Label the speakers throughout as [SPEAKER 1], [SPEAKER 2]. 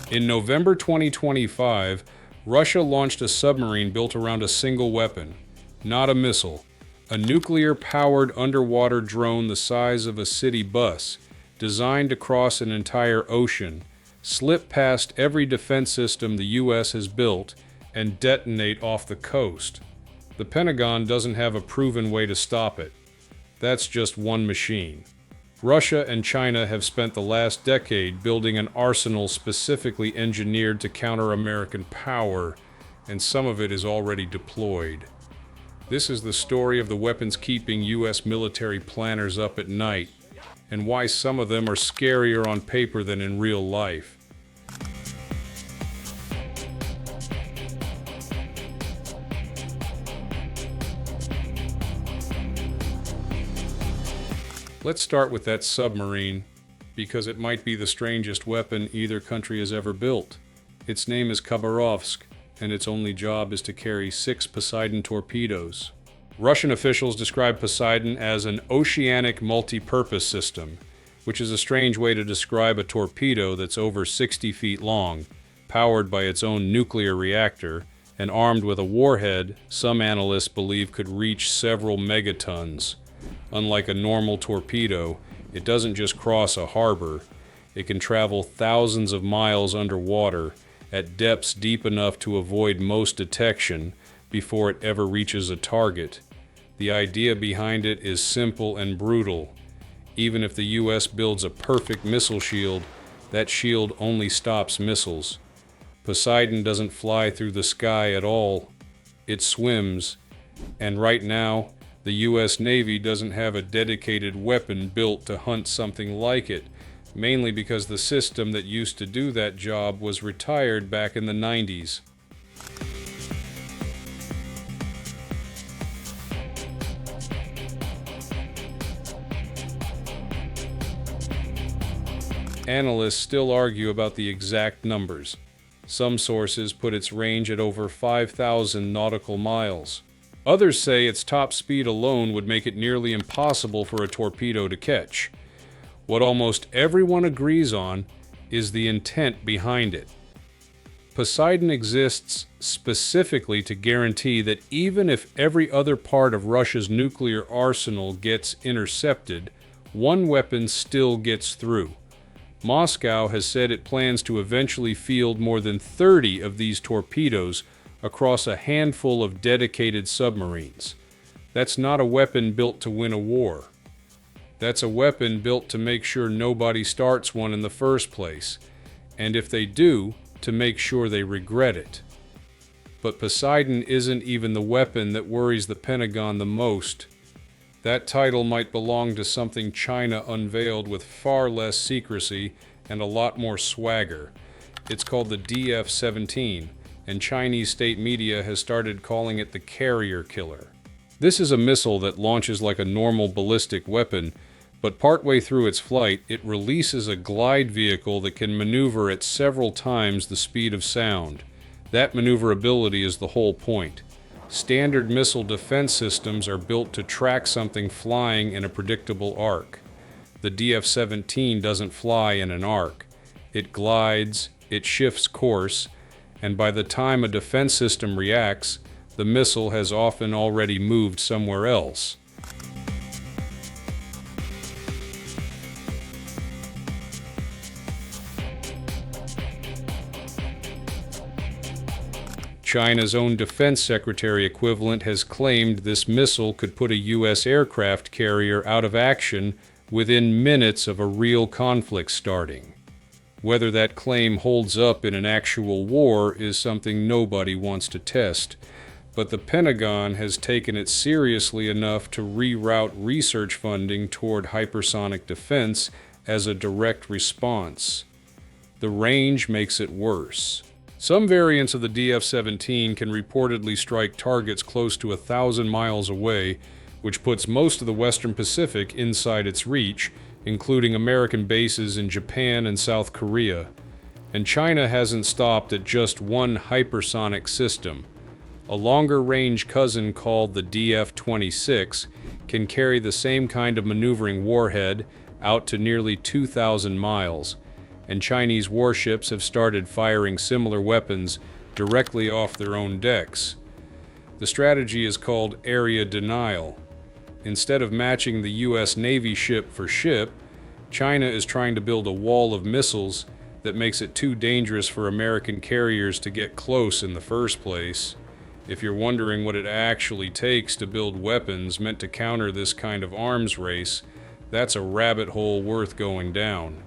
[SPEAKER 1] In November 2025, Russia launched a submarine built around a single weapon, not a missile, a nuclear-powered underwater drone the size of a city bus, designed to cross an entire ocean, slip past every defense system the US has built, and detonate off the coast. The Pentagon doesn't have a proven way to stop it. That's just one machine. Russia and China have spent the last decade building an arsenal specifically engineered to counter American power, and some of it is already deployed. This is the story of the weapons keeping US military planners up at night, and why some of them are scarier on paper than in real life. Let's start with that submarine, because it might be the strangest weapon either country has ever built. Its name is Khabarovsk, and its only job is to carry 6 Poseidon torpedoes. Russian officials describe Poseidon as an oceanic multi-purpose system, which is a strange way to describe a torpedo that's over 60 feet long, powered by its own nuclear reactor, and armed with a warhead some analysts believe could reach several megatons. Unlike a normal torpedo, it doesn't just cross a harbor. It can travel thousands of miles underwater at depths deep enough to avoid most detection before it ever reaches a target. The idea behind it is simple and brutal. Even if the US builds a perfect missile shield, that shield only stops missiles. Poseidon doesn't fly through the sky at all. It swims, and right now, the US Navy doesn't have a dedicated weapon built to hunt something like it, mainly because the system that used to do that job was retired back in the 90s. Analysts still argue about the exact numbers. Some sources put its range at over 5,000 nautical miles. Others say its top speed alone would make it nearly impossible for a torpedo to catch. What almost everyone agrees on is the intent behind it. Poseidon exists specifically to guarantee that even if every other part of Russia's nuclear arsenal gets intercepted, one weapon still gets through. Moscow has said it plans to eventually field more than 30 of these torpedoes across a handful of dedicated submarines. That's not a weapon built to win a war. That's a weapon built to make sure nobody starts one in the first place, and if they do, to make sure they regret it. But Poseidon isn't even the weapon that worries the Pentagon the most. That title might belong to something China unveiled with far less secrecy and a lot more swagger. It's called the DF-17. And Chinese state media has started calling it the carrier killer. This is a missile that launches like a normal ballistic weapon, but partway through its flight, it releases a glide vehicle that can maneuver at several times the speed of sound. That maneuverability is the whole point. Standard missile defense systems are built to track something flying in a predictable arc. The DF-17 doesn't fly in an arc. It glides, it shifts course, and by the time a defense system reacts, the missile has often already moved somewhere else. China's own defense secretary equivalent has claimed this missile could put a US aircraft carrier out of action within minutes of a real conflict starting. Whether that claim holds up in an actual war is something nobody wants to test, but the Pentagon has taken it seriously enough to reroute research funding toward hypersonic defense as a direct response. The range makes it worse. Some variants of the DF-17 can reportedly strike targets close to 1,000 miles away, which puts most of the Western Pacific inside its reach, including American bases in Japan and South Korea. And China hasn't stopped at just one hypersonic system. A longer-range cousin called the DF-26 can carry the same kind of maneuvering warhead out to nearly 2,000 miles. and Chinese warships have started firing similar weapons directly off their own decks. The strategy is called area denial. Instead of matching the US Navy ship for ship, China is trying to build a wall of missiles that makes it too dangerous for American carriers to get close in the first place. If you're wondering what it actually takes to build weapons meant to counter this kind of arms race, that's a rabbit hole worth going down.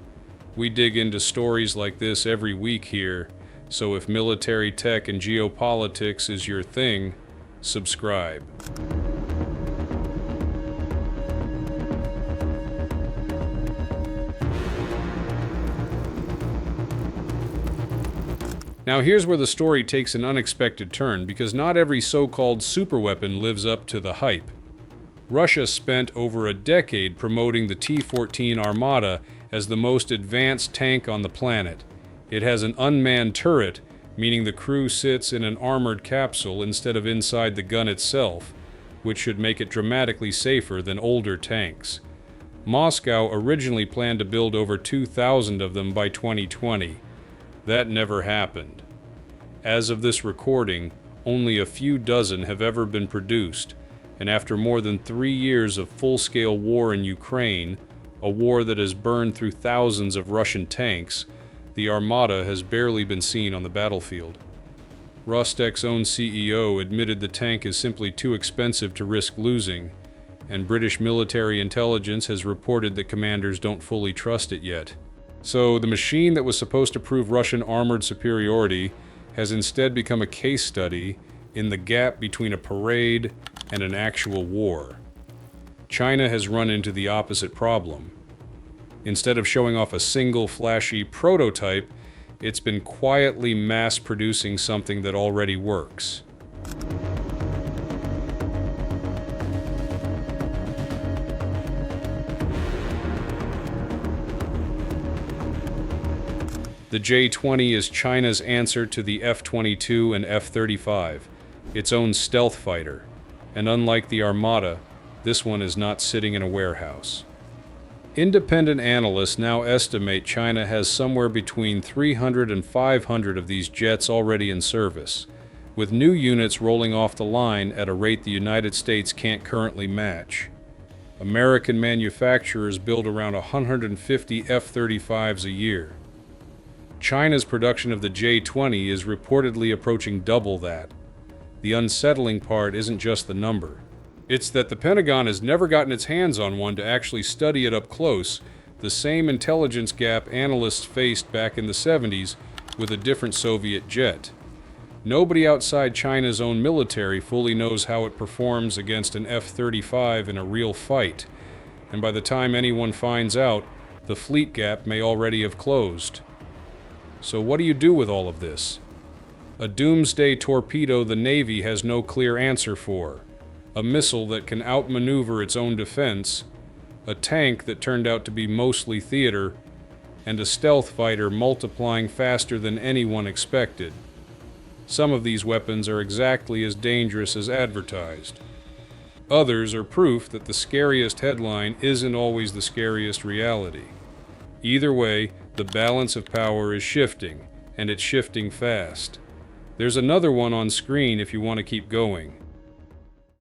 [SPEAKER 1] We dig into stories like this every week here, so if military tech and geopolitics is your thing, subscribe. Now here's where the story takes an unexpected turn, because not every so-called superweapon lives up to the hype. Russia spent over a decade promoting the T-14 Armata as the most advanced tank on the planet. It has an unmanned turret, meaning the crew sits in an armored capsule instead of inside the gun itself, which should make it dramatically safer than older tanks. Moscow originally planned to build over 2,000 of them by 2020. That never happened. As of this recording, only a few dozen have ever been produced, and after more than 3 years of full-scale war in Ukraine, a war that has burned through thousands of Russian tanks, the Armata has barely been seen on the battlefield. Rostec's own CEO admitted the tank is simply too expensive to risk losing, and British military intelligence has reported that commanders don't fully trust it yet. So the machine that was supposed to prove Russian armored superiority has instead become a case study in the gap between a parade and an actual war. China has run into the opposite problem. Instead of showing off a single flashy prototype, it's been quietly mass-producing something that already works. The J-20 is China's answer to the F-22 and F-35, its own stealth fighter. And unlike the Armata, this one is not sitting in a warehouse. Independent analysts now estimate China has somewhere between 300 and 500 of these jets already in service, with new units rolling off the line at a rate the United States can't currently match. American manufacturers build around 150 F-35s a year. China's production of the J-20 is reportedly approaching double that. The unsettling part isn't just the number. It's that the Pentagon has never gotten its hands on one to actually study it up close, the same intelligence gap analysts faced back in the 70s with a different Soviet jet. Nobody outside China's own military fully knows how it performs against an F-35 in a real fight, and by the time anyone finds out, the fleet gap may already have closed. So what do you do with all of this? A doomsday torpedo the Navy has no clear answer for, a missile that can outmaneuver its own defense, a tank that turned out to be mostly theater, and a stealth fighter multiplying faster than anyone expected. Some of these weapons are exactly as dangerous as advertised. Others are proof that the scariest headline isn't always the scariest reality. Either way, the balance of power is shifting, and it's shifting fast. There's another one on screen if you want to keep going.